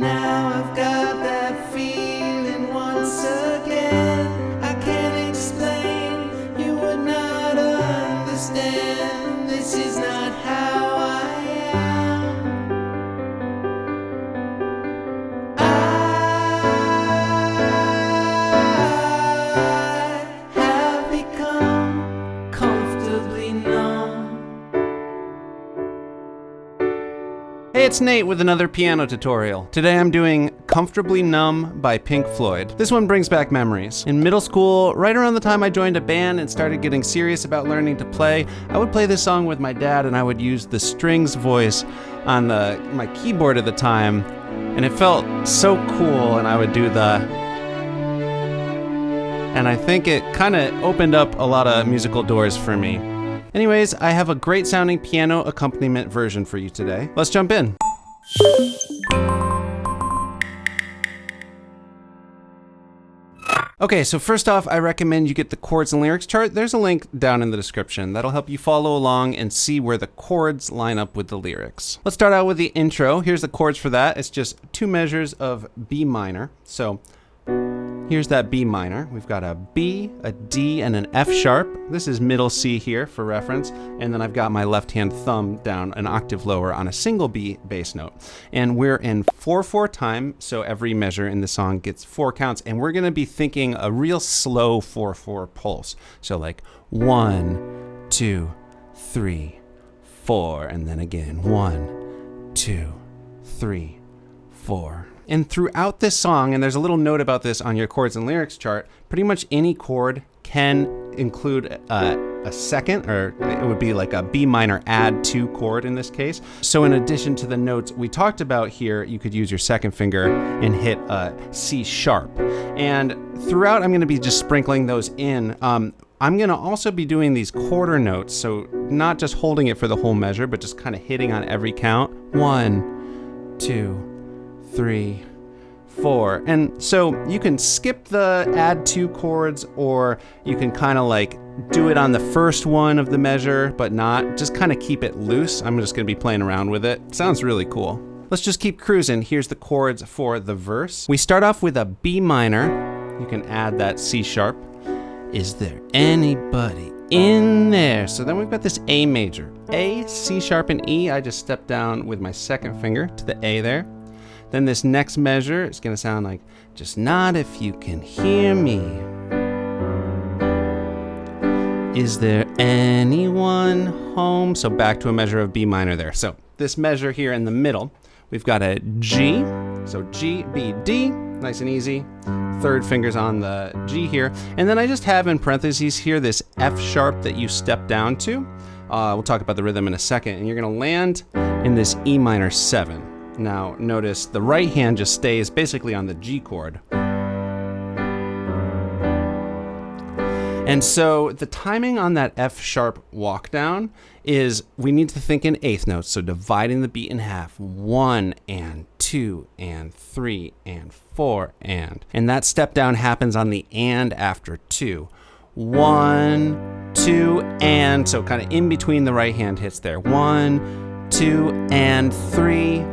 Now I've got that feeling once again. I can't explain, you would not understand. This is not how I am. I have become comfortably numb. Hey, it's Nate with another piano tutorial. Today I'm doing Comfortably Numb by Pink Floyd. This one brings back memories. In middle school, right around the time I joined a band and started getting serious about learning to play, I would play this song with my dad and I would use the strings voice on my keyboard at the time, and it felt so cool, and I would do and I think it kind of opened up a lot of musical doors for me. Anyways, I have a great sounding piano accompaniment version for you today. Let's jump in. Okay, so first off, I recommend you get the chords and lyrics chart. There's a link down in the description. That'll help you follow along and see where the chords line up with the lyrics. Let's start out with the intro. Here's the chords for that. It's just 2 measures of B minor. So here's that B minor. We've got a B, a D, and an F sharp. This is middle C here for reference. And then I've got my left-hand thumb down an octave lower on a single B bass note. And we're in 4/4 time, so every measure in the song gets 4 counts. And we're gonna be thinking a real slow 4/4 pulse. So like 1, 2, 3, 4, and then again 1, 2, 3, 4. And throughout this song, and there's a little note about this on your chords and lyrics chart, pretty much any chord can include a second, or it would be like a B minor add 2 chord in this case. So in addition to the notes we talked about here, you could use your second finger and hit a C sharp. And throughout, I'm gonna be just sprinkling those in. I'm gonna also be doing these quarter notes, so not just holding it for the whole measure, but just kind of hitting on every count. 1, 2, 3, 4. And so you can skip the add 2 chords, or you can kind of like do it on the first one of the measure, but not, just kind of keep it loose. I'm just gonna be playing around with it. Sounds really cool. Let's just keep cruising. Here's the chords for the verse. We start off with a B minor. You can add that C sharp. Is there anybody in there? So then we've got this A major. A, C sharp, and E. I just stepped down with my second finger to the A there. Then this next measure is going to sound like, just not if you can hear me. Is there anyone home? So back to a measure of B minor there. So this measure here in the middle, we've got a G. So G, B, D, nice and easy. Third finger's on the G here. And then I just have in parentheses here this F sharp that you step down to. We'll talk about the rhythm in a second. And you're going to land in this E minor 7. Now notice the right hand just stays basically on the G chord. And so the timing on that F sharp walk down is, we need to think in eighth notes. So dividing the beat in half, 1 and 2 and 3 and 4 and that step down happens on the and after 2. 1, 2, and, so kind of in between the right hand hits there. 1, 2, and 3,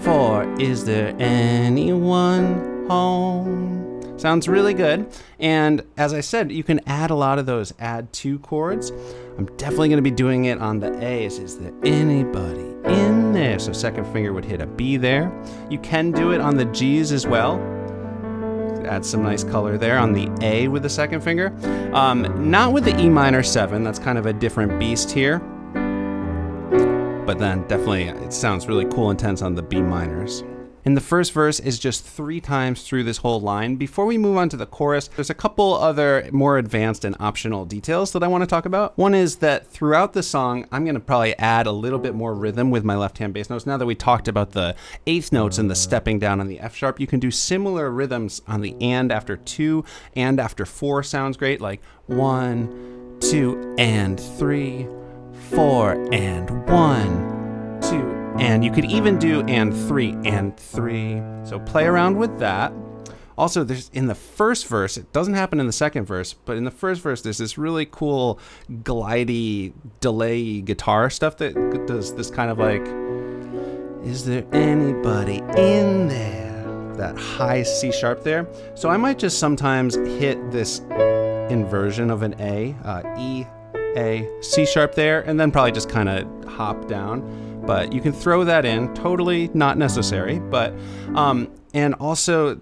4. Is there anyone home? Sounds really good. And as I said, you can add a lot of those add 2 chords. I'm definitely going to be doing it on the A's. Is there anybody in there? So second finger would hit a B there. You can do it on the G's as well. Add some nice color there on the A with the second finger. Not with the E minor 7. That's kind of a different beast here. But then definitely it sounds really cool and tense on the B minors. And the first verse is just 3 times through this whole line. Before we move on to the chorus, there's a couple other more advanced and optional details that I want to talk about. One is that throughout the song, I'm going to probably add a little bit more rhythm with my left-hand bass notes. Now that we talked about the eighth notes and the stepping down on the F sharp, you can do similar rhythms on the and after 2 and after 4 sounds great, like 1, 2, and 3, 4, and 1, 2, and you could even do and 3 and 3. So play around with that. Also, there's in the first verse, it doesn't happen in the second verse, but in the first verse, there's this really cool glidey, delay guitar stuff that does this kind of like, is there anybody in there? that high C sharp there. So I might just sometimes hit this inversion of an A, E, A, C sharp there, and then probably just kind of hop down. But you can throw that in, totally not necessary. But and also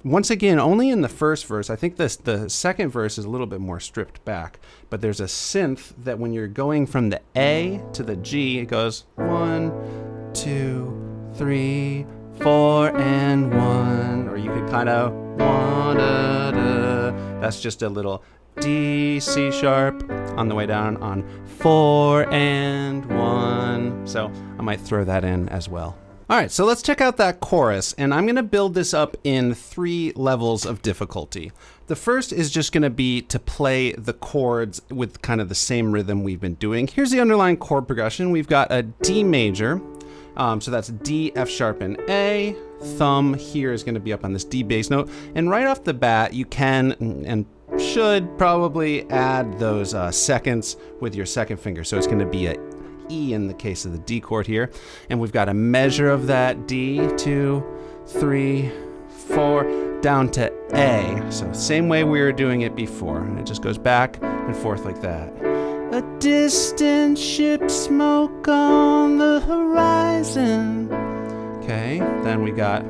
once again, only in the first verse. I think the second verse is a little bit more stripped back. But there's a synth that when you're going from the A to the G, it goes 1, 2, 3, 4, and 1. Or you could kind of 1, da, da. That's just a little D, C sharp on the way down on 4 and 1. So I might throw that in as well. All right, so let's check out that chorus, and I'm gonna build this up in 3 levels of difficulty. The first is just gonna be to play the chords with kind of the same rhythm we've been doing. Here's the underlying chord progression. We've got a D major, so that's D, F sharp, and A. Thumb here is gonna be up on this D bass note, and right off the bat, you can and should probably add those seconds with your second finger. So it's gonna be a E in the case of the D chord here. And we've got a measure of that D, 2, 3, 4, down to A. So same way we were doing it before. And it just goes back and forth like that. A distant ship, smoke on the horizon. Okay, then we got,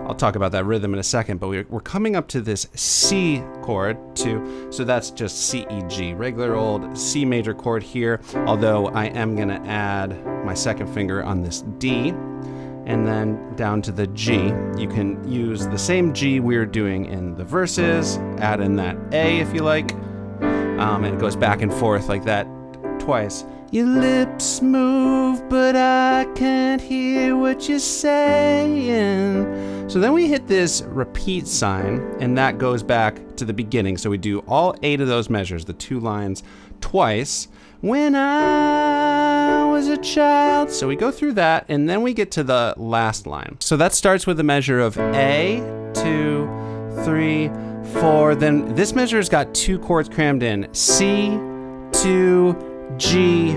I'll talk about that rhythm in a second, but we're coming up to this C chord too. So that's just C, E, G, regular old C major chord here, although I am gonna add my second finger on this D, and then down to the G. You can use the same G we were doing in the verses, add in that A if you like, and it goes back and forth like that twice. Your lips move, but I can't hear what you're saying. So then we hit this repeat sign, and that goes back to the beginning. So we do all 8 of those measures, the 2 lines, twice. When I was a child. So we go through that, and then we get to the last line. So that starts with a measure of A, 2, 3, 4. Then this measure's got 2 chords crammed in, C, 2, G,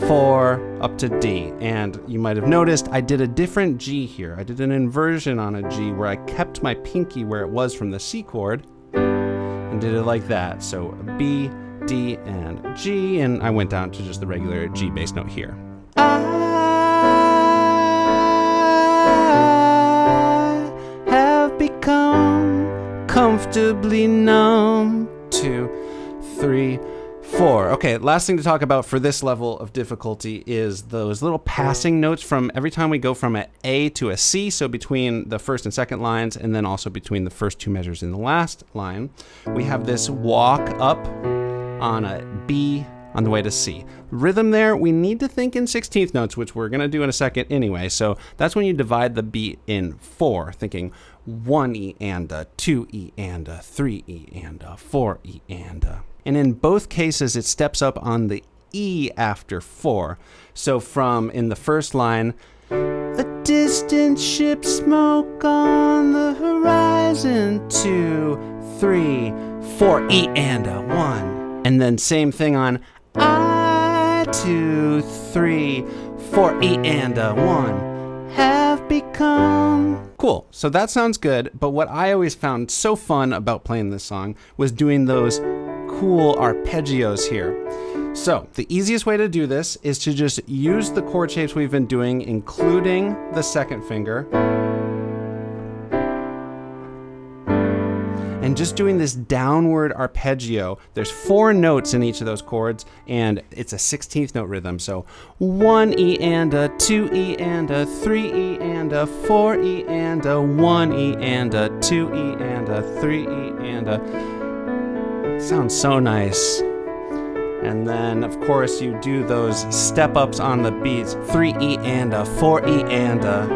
4, up to D. And you might have noticed I did a different G here. I did an inversion on a G where I kept my pinky where it was from the C chord and did it like that. So B, D, and G, and I went down to just the regular G bass note here. I have become comfortably numb. 2, 3, 4. Okay, last thing to talk about for this level of difficulty is those little passing notes from every time we go from an A to a C, so between the first and second lines, and then also between the first 2 measures in the last line. We have this walk up on a B on the way to C. Rhythm there, we need to think in 16th notes, which we're gonna do in a second anyway, so that's when you divide the beat in 4, thinking 1 E and a, 2 E and a, 3 E and a, 4 E and a. And in both cases, it steps up on the E after 4. So from in the first line, a distant ship, smoke on the horizon. 2, 3, 4, E and a 1. And then same thing on I, 2, 3, 4, E and a 1. Have become. Cool, so that sounds good, but what I always found so fun about playing this song was doing those cool arpeggios here. So the easiest way to do this is to just use the chord shapes we've been doing, including the second finger, and just doing this downward arpeggio. There's 4 notes in each of those chords, and it's a 16th note rhythm. So 1 E and a, 2 E and a, 3 E and a, 4 E and a, 1 E and a, 2 E and a, 3 E and a. Sounds so nice. And then, of course, you do those step ups on the beats. 3 E and a, 4 E and a.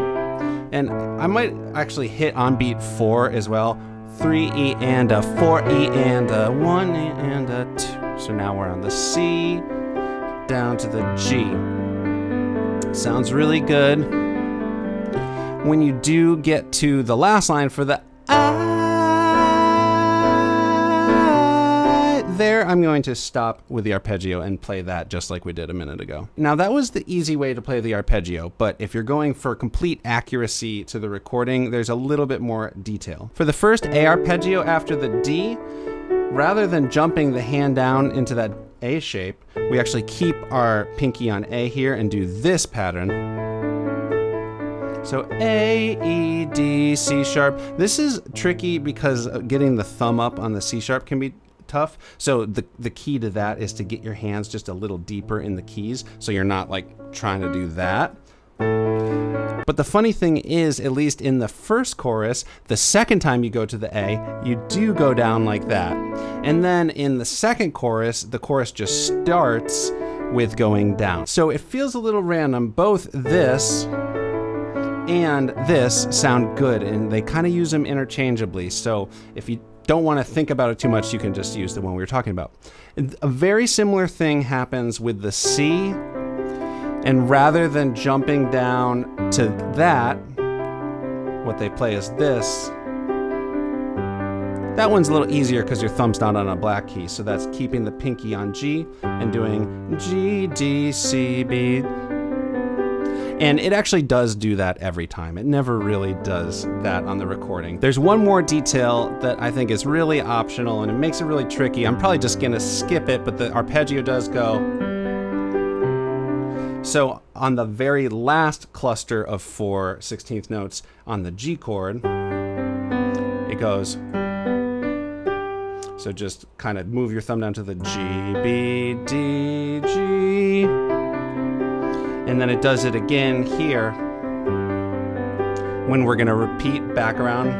And I might actually hit on beat 4 as well. 3 E and a, 4 E and a, 1 E and a, 2. So now we're on the C down to the G. Sounds really good. When you do get to the last line for the I, there, I'm going to stop with the arpeggio and play that just like we did a minute ago. Now, that was the easy way to play the arpeggio, but if you're going for complete accuracy to the recording, there's a little bit more detail. For the first A arpeggio after the D, rather than jumping the hand down into that A shape, we actually keep our pinky on A here and do this pattern. So A, E, D, C sharp. This is tricky because getting the thumb up on the C sharp can be tough. So the key to that is to get your hands just a little deeper in the keys so you're not like trying to do that. But the funny thing is, at least in the first chorus, the second time you go to the A, you do go down like that. And then in the second chorus, the chorus just starts with going down. So it feels a little random. Both this and this sound good, and they kind of use them interchangeably. So if you don't want to think about it too much, you can just use the one we were talking about. A very similar thing happens with the C, and rather than jumping down to that, what they play is this. That one's a little easier because your thumb's not on a black key, so that's keeping the pinky on G and doing G, D, C, B. And it actually does do that every time. It never really does that on the recording. There's one more detail that I think is really optional and it makes it really tricky. I'm probably just gonna skip it, but the arpeggio does go. So on the very last cluster of 4 16th notes on the G chord, it goes. So just kind of move your thumb down to the G, B, D, G. And then it does it again here when we're gonna repeat back around.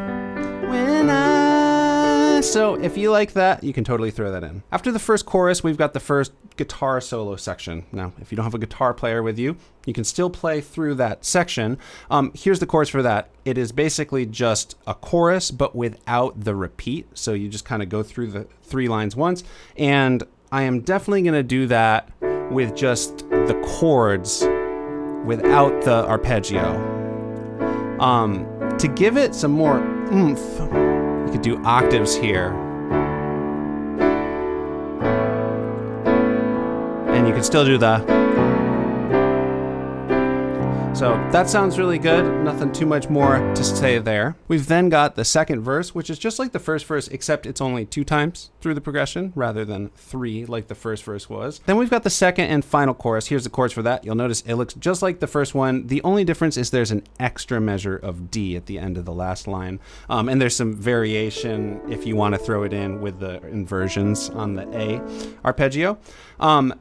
So if you like that, you can totally throw that in. After the first chorus, we've got the first guitar solo section. Now, if you don't have a guitar player with you, you can still play through that section. Here's the chorus for that. It is basically just a chorus, but without the repeat. So you just kind of go through the 3 lines once. And I am definitely gonna do that with just the chords without the arpeggio. To give it some more oomph, you could do octaves here. And you could still do the. So that sounds really good. Nothing too much more to say there. We've then got the second verse, which is just like the first verse, except it's only 2 times through the progression rather than 3 like the first verse was. Then we've got the second and final chorus. Here's the chorus for that. You'll notice it looks just like the first one. The only difference is there's an extra measure of D at the end of the last line. And there's some variation if you want to throw it in with the inversions on the A arpeggio.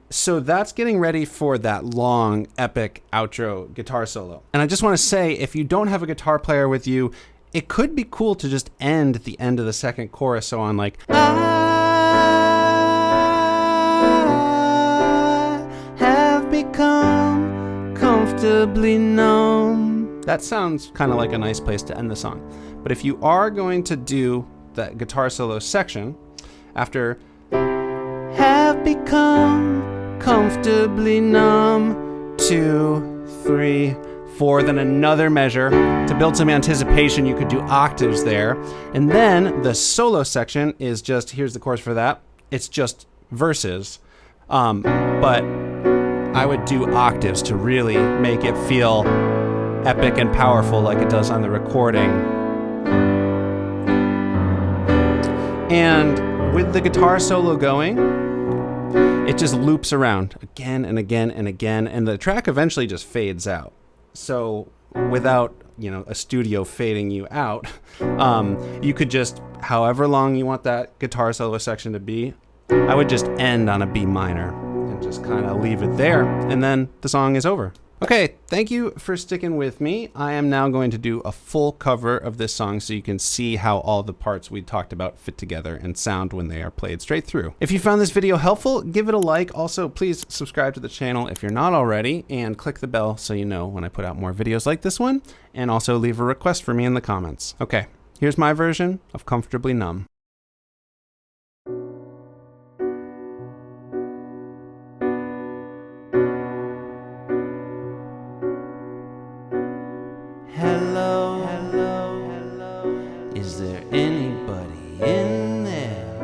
So that's getting ready for that long, epic outro guitar solo. And I just want to say, if you don't have a guitar player with you, it could be cool to just end the end of the second chorus. So on like, I have become comfortably numb. That sounds kind of like a nice place to end the song. But if you are going to do that guitar solo section, after have become comfortably numb, 2, 3, 4, then another measure. To build some anticipation, you could do octaves there. And then the solo section is just, here's the chorus for that. It's just verses. But I would do octaves to really make it feel epic and powerful like it does on the recording. And with the guitar solo going, it just loops around again and again and again, and the track eventually just fades out. So without, a studio fading you out, you could just, however long you want that guitar solo section to be, I would just end on a B minor and just kind of leave it there, and then the song is over. Okay, thank you for sticking with me. I am now going to do a full cover of this song so you can see how all the parts we talked about fit together and sound when they are played straight through. If you found this video helpful, give it a like. Also, please subscribe to the channel if you're not already, and click the bell so you know when I put out more videos like this one, and also leave a request for me in the comments. Okay, here's my version of Comfortably Numb. Is there anybody in there?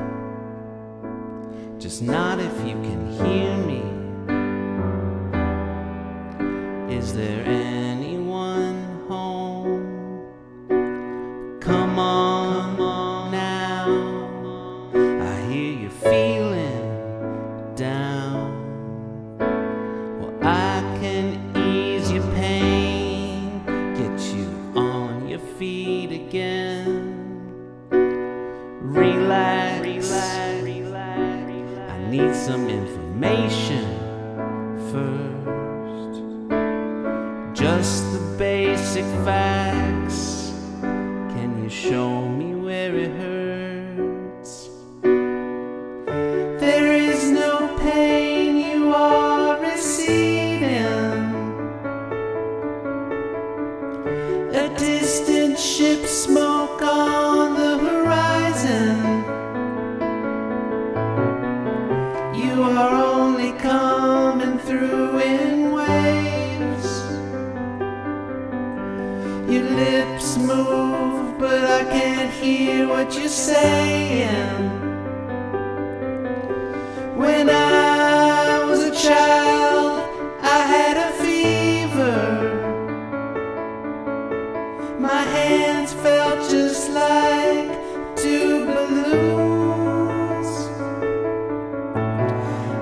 feet again. Relax, I need some information first. Just the basic facts. Can you show me where it hurts? There is no pain you are receiving. A distant ship, smoke on the horizon. You are only coming through in waves. Your lips move, but I can't hear what you're saying. When I was a child, I had a fever. My hands felt just like two balloons.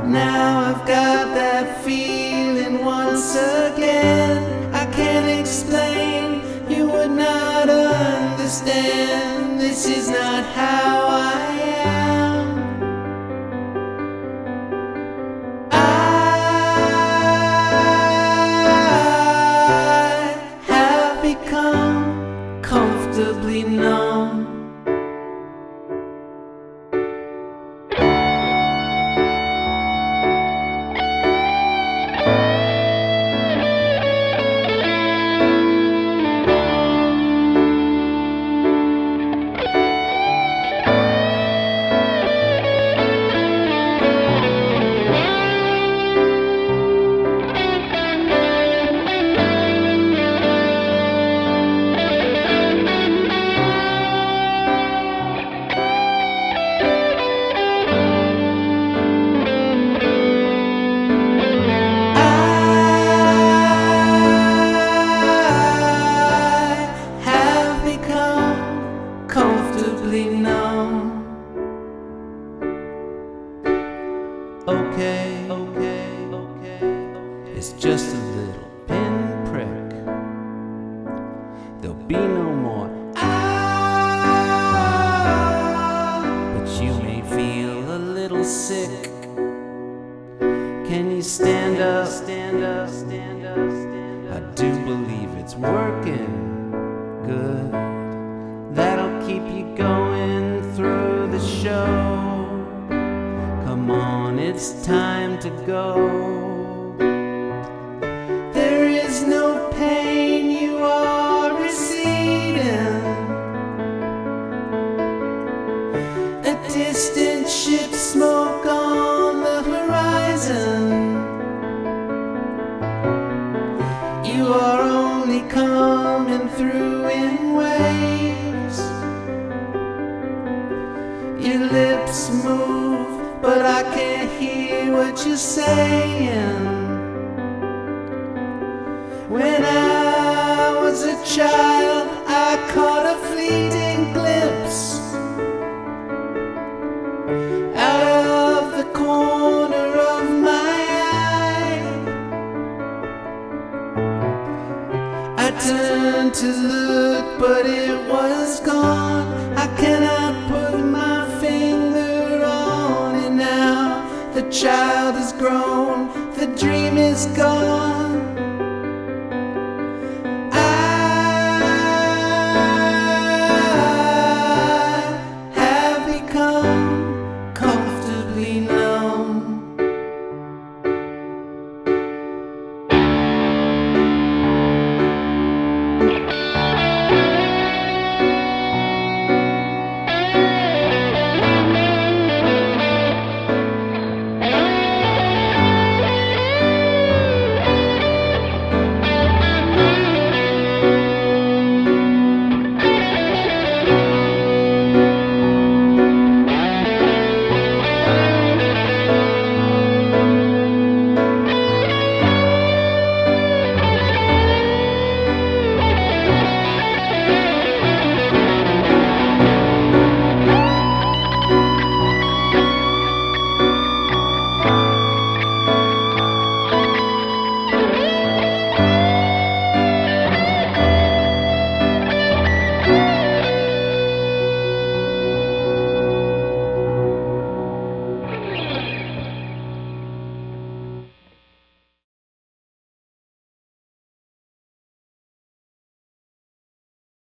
Now I've got that feeling once again. I can't explain, you would not understand. This is not how I am. I have become comfortably numb. Comfortably numb. Okay, it's just a little pinprick. There'll be no more but you may feel a little sick. Can you stand up? I do believe it's working good. That'll keep you going through the show. Come on, it's time to go. There is no pain you are receiving. A distant ship, smoke on the horizon. You are only coming through in waves. Your lips move, but I can't hear what you're saying. When I was a child, I caught a fleeting glimpse out of the corner of my eye. I turned to look, but it was gone. I cannot put my finger on it now. The child is grown, the dream is gone.